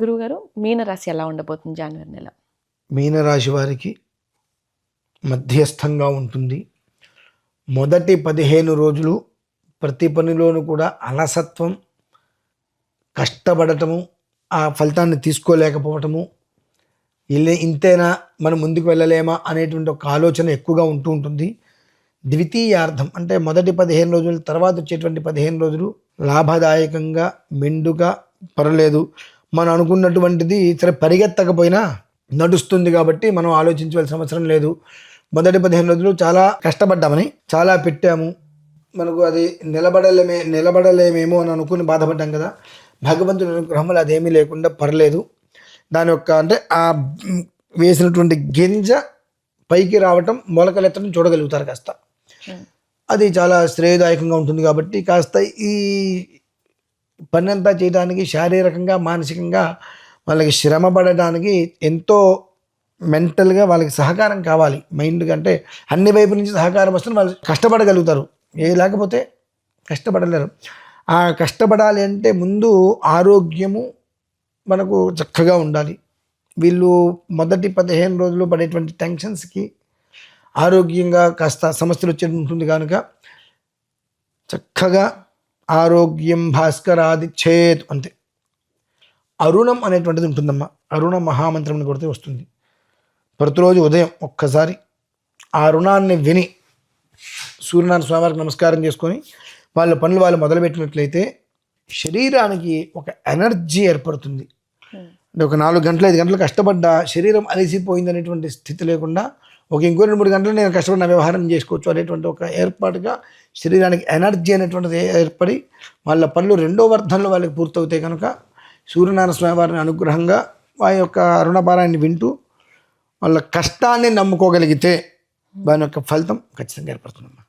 గురువుగారు, మీనరాశి ఎలా ఉండబోతుంది జనవరి నెల? మీనరాశి వారికి మధ్యస్థంగా ఉంటుంది. మొదటి 15 రోజులు ప్రతి పనిలోనూ కూడా అలసత్వం, కష్టపడటము, ఆ ఫలితాన్ని తీసుకోలేకపోవటము, ఇంతేనా మనం ముందుకు వెళ్ళలేమా అనేటువంటి ఒక ఆలోచన ఎక్కువగా ఉంటూ ఉంటుంది. ద్వితీయార్థం అంటే మొదటి 15 రోజుల తర్వాత వచ్చేటువంటి 15 రోజులు లాభదాయకంగా, మెండుగా, పర్లేదు మనం అనుకున్నటువంటిది సరే పరిగెత్తకపోయినా నడుస్తుంది కాబట్టి మనం ఆలోచించవలసిన అవసరం లేదు. మొదటి 15 రోజులు చాలా కష్టపడ్డామని, చాలా పెట్టాము, మనకు అది నిలబడలేమేమో అని అనుకుని బాధపడ్డాం కదా. భగవంతుని అనుగ్రహంలో అదేమీ లేకుండా పర్లేదు. దాని యొక్క అంటే ఆ వేసినటువంటి గింజ పైకి రావటం, మొలకలెత్తడం చూడగలుగుతారు కాస్త. అది చాలా శ్రేయదాయకంగా ఉంటుంది కాబట్టి కాస్త ఈ పని అంతా చేయడానికి శారీరకంగా, మానసికంగా వాళ్ళకి శ్రమ పడడానికి ఎంతో మెంటల్గా వాళ్ళకి సహకారం కావాలి. మైండ్ కంటే అన్ని వైపు నుంచి సహకారం వస్తే వాళ్ళు కష్టపడగలుగుతారు. లేకపోతే కష్టపడలేరు. ఆ కష్టపడాలి అంటే ముందు ఆరోగ్యము మనకు చక్కగా ఉండాలి. వీళ్ళు మొదటి 15 రోజులు పడేటువంటి టెన్షన్స్కి ఆరోగ్యంగా కాస్త సమస్యలు వచ్చేది ఉంటుంది కనుక చక్కగా ఆరోగ్యం భాస్కరాది చేత్ అంతే. అరుణం అనేటువంటిది ఉంటుందమ్మా. అరుణ మహామంత్రం కొడితే వస్తుంది. ప్రతిరోజు ఉదయం ఒక్కసారి ఆ రుణాన్ని విని సూర్యనారాయణ స్వామివారికి నమస్కారం చేసుకొని వాళ్ళ పనులు వాళ్ళు మొదలుపెట్టినట్లయితే శరీరానికి ఒక ఎనర్జీ ఏర్పడుతుంది. అంటే ఒక 4 గంటలు 5 గంటలు కష్టపడ్డా శరీరం అలసిపోయింది అనేటువంటి స్థితి లేకుండా ఇంకో 2-3 గంటలు నేను కష్టపడిన వ్యవహారం చేసుకోవచ్చు అనేటువంటి ఒక ఏర్పాటుగా శరీరానికి ఎనర్జీ అనేటువంటిది ఏర్పడి వాళ్ళ పనులు 2వ వర్ధంలో వాళ్ళకి పూర్తవుతాయి. కనుక సూర్యనారాయణ స్వామి వారిని అనుగ్రహంగా వారి యొక్క అరుణపారాన్ని వింటూ వాళ్ళ కష్టాన్ని నమ్ముకోగలిగితే దాని యొక్క ఫలితం ఖచ్చితంగా ఏర్పడుతుందమ్మా.